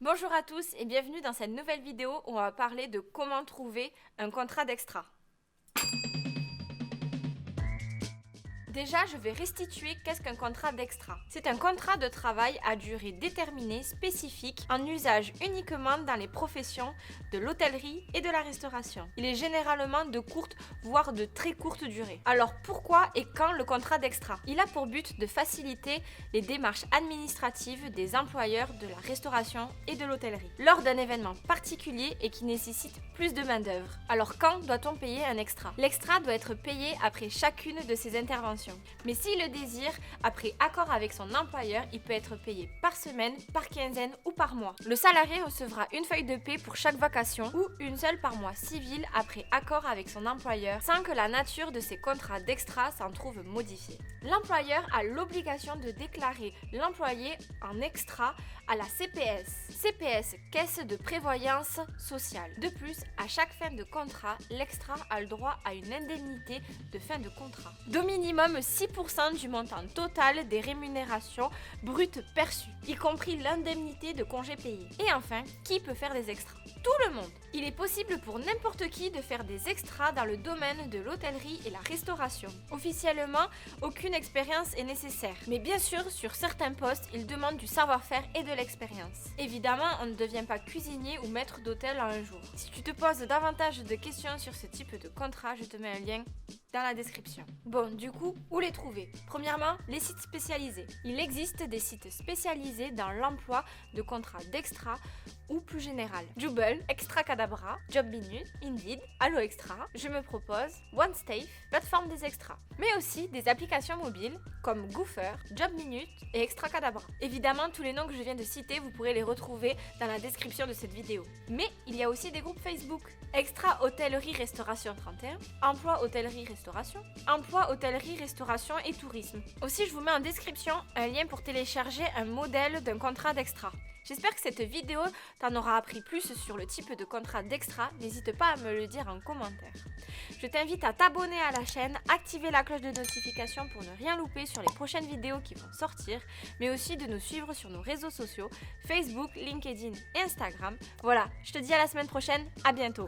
Bonjour à tous et bienvenue dans cette nouvelle vidéo où on va parler de comment trouver un contrat d'extra. Déjà, je vais restituer qu'est-ce qu'un contrat d'extra. C'est un contrat de travail à durée déterminée, spécifique, en usage uniquement dans les professions de l'hôtellerie et de la restauration. Il est généralement de courte, voire de très courte durée. Alors pourquoi et quand le contrat d'extra? Il a pour but de faciliter les démarches administratives des employeurs de la restauration et de l'hôtellerie, lors d'un événement particulier et qui nécessite plus de main-d'œuvre. Alors quand doit-on payer un extra? L'extra doit être payé après chacune de ces interventions. Mais s'il le désire, après accord avec son employeur, il peut être payé par semaine, par quinzaine ou par mois. Le salarié recevra une feuille de paie pour chaque vacation ou une seule par mois civil après accord avec son employeur sans que la nature de ses contrats d'extra s'en trouve modifiée. L'employeur a l'obligation de déclarer l'employé en extra à la CPS. CPS, Caisse de prévoyance sociale. De plus, à chaque fin de contrat, l'extra a le droit à une indemnité de fin de contrat d'au minimum 6% du montant total des rémunérations brutes perçues, y compris l'indemnité de congé payé. Et enfin, qui peut faire des extras? Tout le monde. Il est possible pour n'importe qui de faire des extras dans le domaine de l'hôtellerie et la restauration. Officiellement, aucune expérience est nécessaire. Mais bien sûr, sur certains postes, ils demandent du savoir-faire et de l'expérience. Évidemment, on ne devient pas cuisinier ou maître d'hôtel en un jour. Si tu te poses davantage de questions sur ce type de contrat, je te mets un lien dans la description. Bon, du coup, où les trouver? Premièrement, les sites spécialisés. Il existe des sites spécialisés dans l'emploi de contrats d'extra ou plus général. Jubble, Extra Cadabra, Job Minute, Indeed, Allo Extra, Je me propose, OneStafe, plateforme des extras. Mais aussi des applications mobiles comme Goofer, Job Minute et Extra Cadabra. Évidemment, tous les noms que je viens de citer, vous pourrez les retrouver dans la description de cette vidéo. Mais il y a aussi des groupes Facebook. Extra Hôtellerie Restauration 31, Emploi Hôtellerie Restauration, Emploi Hôtellerie Restauration et Tourisme. Aussi, je vous mets en description un lien pour télécharger un modèle d'un contrat d'extra. J'espère que cette vidéo t'en aura appris plus sur le type de contrat d'extra. N'hésite pas à me le dire en commentaire. Je t'invite à t'abonner à la chaîne, activer la cloche de notification pour ne rien louper sur les prochaines vidéos qui vont sortir, mais aussi de nous suivre sur nos réseaux sociaux, Facebook, LinkedIn et Instagram. Voilà, je te dis à la semaine prochaine, à bientôt.